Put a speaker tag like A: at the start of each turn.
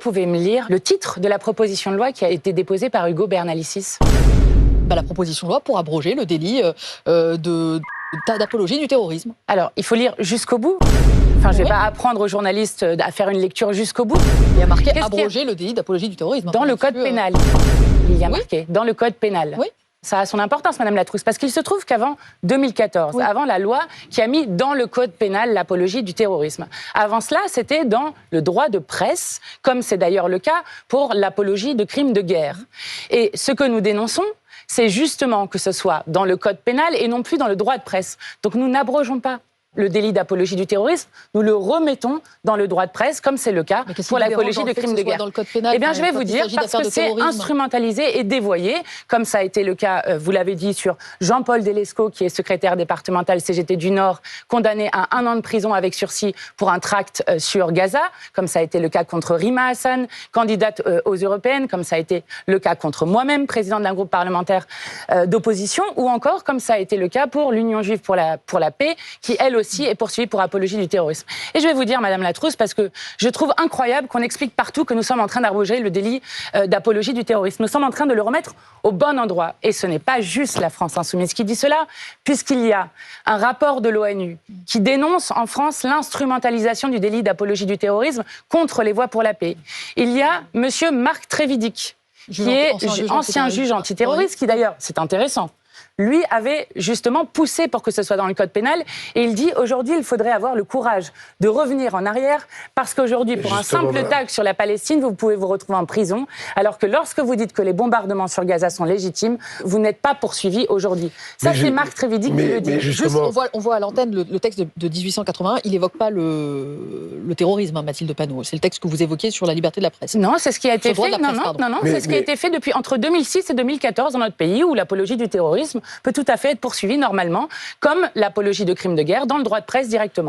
A: pouvez me lire le titre de la proposition de loi qui a été déposée par Hugo Bernalicis?
B: La proposition de loi pour abroger le délit d'apologie du terrorisme.
A: Alors, il faut lire jusqu'au bout. Enfin, je ne vais pas apprendre aux journalistes à faire une lecture jusqu'au bout.
B: Il y a marqué abroger le délit d'apologie du terrorisme.
A: Dans le code pénal. Il y a marqué dans le code pénal.
B: Oui.
A: Ça a son importance, Madame Latrousse, parce qu'il se trouve qu'avant 2014, avant la loi qui a mis dans le code pénal l'apologie du terrorisme, avant cela, c'était dans le droit de presse, comme c'est d'ailleurs le cas pour l'apologie de crimes de guerre. Et ce que nous dénonçons, c'est justement que ce soit dans le code pénal et non plus dans le droit de presse. Donc nous n'abrogeons pas le délit d'apologie du terrorisme, nous le remettons dans le droit de presse, comme c'est le cas pour l'apologie de crimes de guerre. Eh bien, je vais vous dire, parce que c'est instrumentalisé et dévoyé, comme ça a été le cas, vous l'avez dit, sur Jean-Paul Delesco, qui est secrétaire départemental CGT du Nord, condamné à 1 an de prison avec sursis pour un tract sur Gaza, comme ça a été le cas contre Rima Hassan, candidate aux européennes, comme ça a été le cas contre moi-même, présidente d'un groupe parlementaire d'opposition, ou encore, comme ça a été le cas pour l'Union juive pour la paix, qui, elle aussi, est poursuivie pour apologie du terrorisme. Et je vais vous dire, Madame Latrousse, parce que je trouve incroyable qu'on explique partout que nous sommes en train d'abroger le délit d'apologie du terrorisme. Nous sommes en train de le remettre au bon endroit. Et ce n'est pas juste la France insoumise qui dit cela, puisqu'il y a un rapport de l'ONU qui dénonce en France l'instrumentalisation du délit d'apologie du terrorisme contre les voix pour la paix. Il y a Monsieur Marc Trévidic, qui est ancien juge antiterroriste, qui d'ailleurs, c'est intéressant, lui avait justement poussé pour que ce soit dans le code pénal. Et il dit, aujourd'hui, il faudrait avoir le courage de revenir en arrière, parce qu'aujourd'hui, pour un simple tag sur la Palestine, vous pouvez vous retrouver en prison, alors que lorsque vous dites que les bombardements sur Gaza sont légitimes, vous n'êtes pas poursuivi aujourd'hui. Ça, c'est Marc Trévidic qui le dit.
B: Justement... on voit à l'antenne le texte de 1881, il n'évoque pas le terrorisme, Mathilde Panot. C'est le texte que vous évoquiez sur la liberté de la presse.
A: Non, c'est ce qui a été fait. C'est ce qui a été fait depuis entre 2006 et 2014 dans notre pays, où l'apologie du terrorisme peut tout à fait être poursuivie normalement, comme l'apologie de crimes de guerre, dans le droit de presse directement.